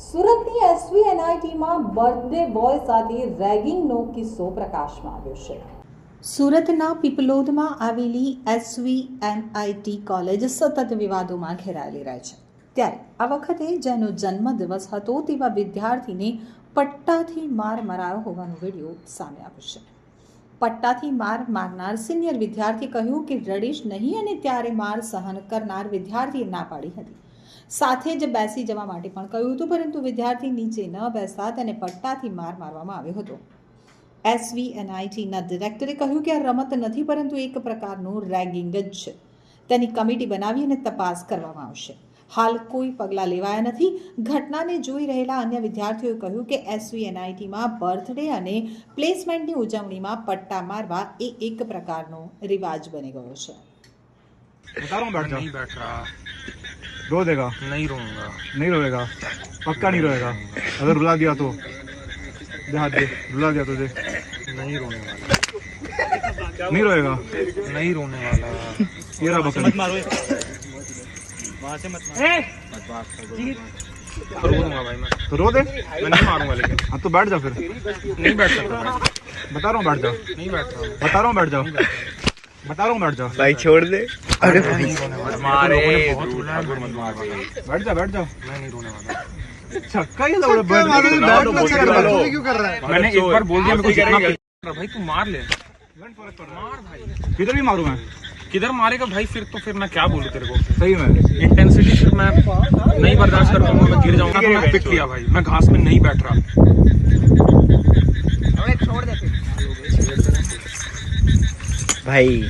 સુરતની SVNITમાં birthday boy સાથે રેગિંગનો કિસ્સો પ્રકાશમાં આવ્યો છે. સુરતના પીપલોદમાં આવેલી SVNIT કોલેજ સતત વિવાદોમાં ઘેરાયેલી રહે છે. ત્યારે આ વખતે જેનો જન્મદિવસ હતો તેવા વિદ્યાર્થીને પટ્ટાથી માર મરાયો હોવાનો વિડીયો સામે આવ્યો છે. પટ્ટાથી માર મારનાર સિનિયર વિદ્યાર્થી કહ્યું કે રડીશ નહીં, અને ત્યારે માર સહન કરનાર વિદ્યાર્થીએ ના પાડી હતી. સાથે જ બેસી જવા માટે પણ કહ્યું હતું, પરંતુ વિદ્યાર્થી નીચે ન બેસતા તેને પટ્ટાથી માર મારવામાં આવ્યો હતો. SVNITના ડિરેક્ટરે કહ્યું કે આ રમત નથી, પરંતુ એક પ્રકારનું રેગિંગ જ છે. તેની કમિટી બનાવી અને તપાસ કરવામાં આવશે. હાલ કોઈ પગલાં લેવાયા નથી. ઘટનાને જોઈ રહેલા અન્ય વિદ્યાર્થીઓએ કહ્યું કે SVNITમાં બર્થડે અને પ્લેસમેન્ટની ઉજવણીમાં પટ્ટા મારવા એ એક પ્રકારનો રિવાજ બની ગયો છે. बता रहा हूँ बैठ जा। नहीं बैठ रहा। रो देगा? नहीं रोऊंगा। नहीं रोएगा? पक्का नहीं रोएगा? अगर रुला दिया तो दे हाथ दे। रुला दिया तो दे। नहीं रोने वाला। नहीं रोएगा? नहीं रोने वाला। ये रहा बकरी। मत मारो। वहाँ से मत मारो। मत बात कर। रो दूंगा भाई मैं। तो रो दे। मैं नहीं मारूंगा लेकिन। हाँ तो बैठ जा फिर। नहीं बैठ सकता भाई। बता रहा हूँ बैठ जा। नहीं बैठ रहा। बता रहा हूँ बैठ जा। बता रहा हूँ बैठ जा। भाई छोड़ दे। अरे भाई मारे बहुत रुला है, मत मार भाई। बैठ जा बैठ जा। मैं नहीं रोने वाला। छक्का ही लौड़ा बैठ क्यों कर रहा है? मैंने एक बार बोल दिया, मेरे को जितना भाई तू मार ले। मार भाई। किधर भी मारूं मैं? किधर मारेगा भाई? फिर मैं क्या बोलूं तेरे को? सही में इंटेंसिटी फिर मैं नहीं बर्दाश्त कर पाऊंगा, मैं गिर जाऊंगा। तो मैं पिट लिया भाई, मैं घास में नहीं बैठ रहा। भाई